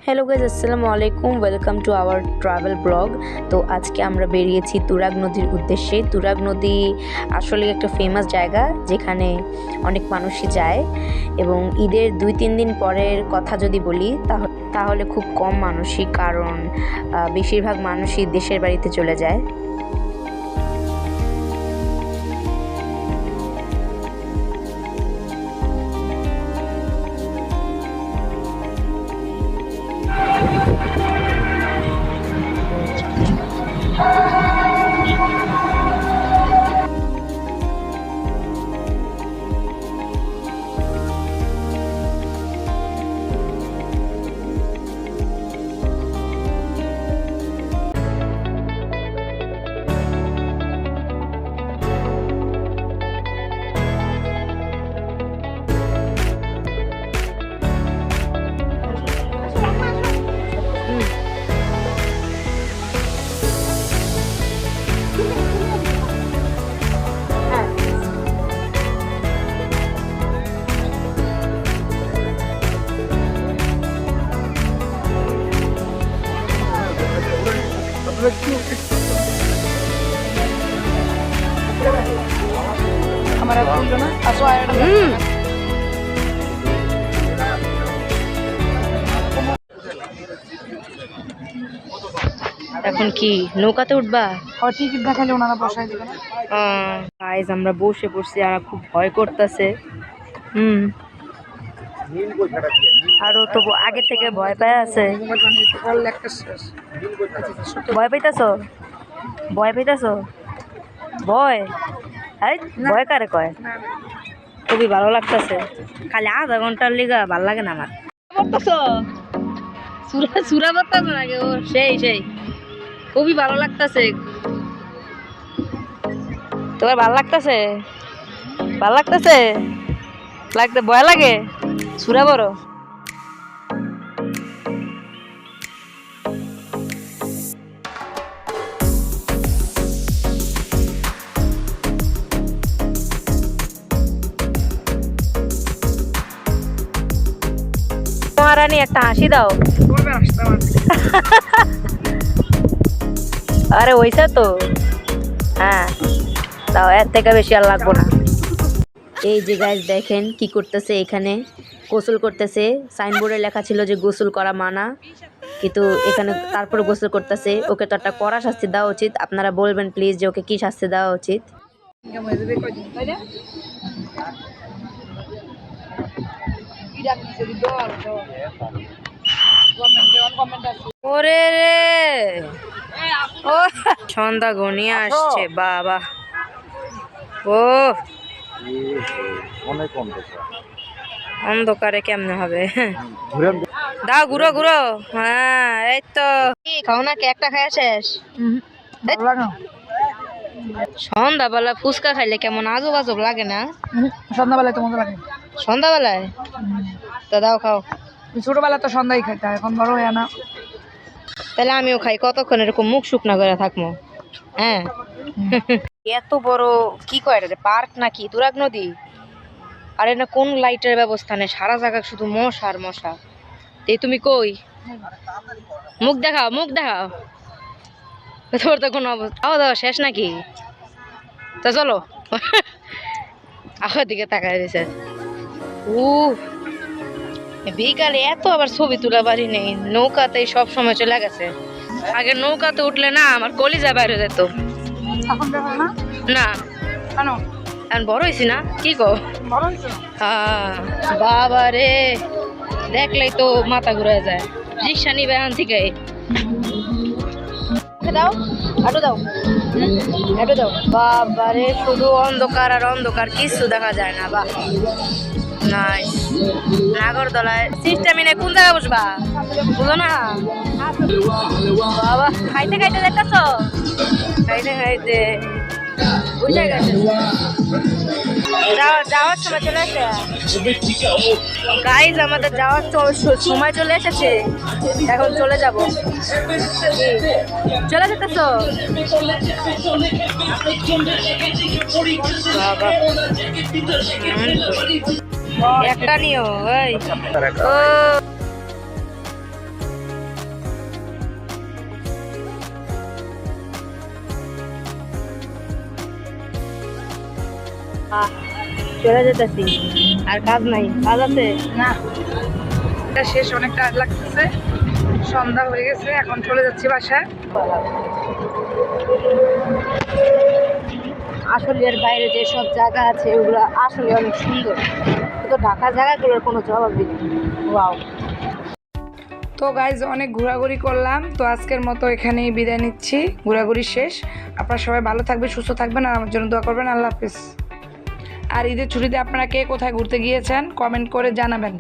Hello guys, আসসালামু আলাইকুম। Welcome to our travel blog. তো আজকে আমরা বেরিয়েছি তুরাগ নদীর উদ্দেশ্যে। তুরাগ নদী আসলে একটা ফেমাস জায়গা যেখানে অনেক মানুষই যায়, এবং ঈদের 2-3 দিন পরের কথা যদি বলি তাহলে খুব কম মানুষই, কারণ বেশিরভাগ মানুষই দেশের বাড়িতে চলে যায়। এখন কি নৌকাতে উঠবা? টিকিট দেখালে ওনারা বসায় দিবে না। গাইজ, আমরা বসে পড়ছি আর খুব ভয় করতেছে। আরো তো আগে থেকে ভয় পায় আছে। ভয় পাইতাছো? ভয় পাইতাছো? ভয় ভয় কারে কয়? খুবই ভালো লাগতেছে। খালি আধা ঘন্টার লিগা ভাল লাগে না আমার। সুরা বলতাম লাগে ও সেই খুবই ভালো লাগতেছে। তোমার ভাল লাগতেছে? ভাল লাগতেছে? লাগতে ভয় লাগে? সুরা বড় মহারানী, একটা হাসি দাও। আরে ওইসা তো, হ্যাঁ দাও, এর থেকে বেশি আর লাগবো না। এই যে গাইজ দেখেন কি করতেছে, এখানে গোসল করতেছে। সাইনবোর্ডে লেখা ছিল যে গোসল করা মানা, কিন্তু এখানে তারপরে গোসল করতেছে। ওকে তো একটা কড়া শাস্তি দেওয়া উচিত। আপনারা বলবেন প্লিজ যে ওকে কি শাস্তি দেওয়া উচিত। ওরে রে, ও সন্ধ্যা ঘনিয়ে আসছে বাবা। ও অন্ধকারে কেমনে হবে? দাও ঘুরো ঘুরো। হ্যাঁ এই তো। কি খাও না? একটা খাওয়া শেষ? সন্ধ্যাবেলা ফুচকা খাইলে কেমন আজব আজব লাগে না? সন্ধ্যাবেলায় তো মজা লাগে। সন্ধ্যাবেলায় তো দাও, খাও। ছোটবেলা তো সন্ধ্যায় খাইতে, এখন বড় হয় না। তাহলে আমিও খাই, কতক্ষণ এরকম মুখ শুকনা করে থাকবো? হ্যাঁ। এত বড় কি কয় এটা, পার্ক নাকি তুরাগ নদী? আর এটা কোন লাইটের ব্যবস্থা নেই, সারা জায়গা শুধু মশা আর মশা। এই তুমি কই? মুখ দেখাও, মুখ দেখাও। তোর তো কোনো অবস্থা, খাওয়া দাওয়া শেষ নাকি? তো চলো। আমার দিকে তাকায় দিছে। বিকালে এত আবার ছবি তোলা বাড়ি নেই, নৌকাতেই সব সময় চলে গেছে। আগে নৌকাতে উঠলে না আমার কলিজা বাইরে যেত। না এখন বড় হয়েছি না, কি কো? হ্যাঁ বাবা রে, দেখলেই তো মাথা ঘুরে যায়। রিক্সা নিবে এখান থেকে। দাও আটো দাও, আটো দাও। বাবা রে, শুধু অন্ধকার আর অন্ধকার, কিছু দেখা যায় না। বাহ নাইস। নাগরদোলায় সিস্টেম এনে কোন জায়গায় বসবা বুঝো না? বাবা খাইতে খাইতে দেখতেছ, খাইতে খাইতে বুঝে গেছে। যাওয়ার সময় চলে আসে গাইজ, আমাদের যাওয়ার সময় চলে এসেছে। এখন চলে যাব। চলে যেতেছ? বাবা একটা নিও। ও চলে যেতেছি, আর কাজ নাই, কাজ আছে না, এটা শেষ, অনেক টায়ার লাগতেছে, সন্ধ্যা হয়ে গেছে, এখন চলে যাচ্ছি বাসায়। আসলে এর বাইরে যেসব জায়গা আছে ওগুলো আসলে অনেক সুন্দর, তো ঢাকা জায়গাগুলোর কোনো জবাবই নেই। ওয়াও। তো গাইজ অনেক ঘোরাঘুরি করলাম, তো আজকের মতো এখানেই বিদায় নিচ্ছি, ঘোরাঘুরি শেষ। আপনারা সবাই ভালো থাকবেন, সুস্থ থাকবেন, আর আমার জন্য দোয়া করবেন। আল্লাহ হাফিজ। আর ঈদের ছুটিতে আপনারা কে কোথায় ঘুরতে গিয়েছেন কমেন্ট করে জানাবেন।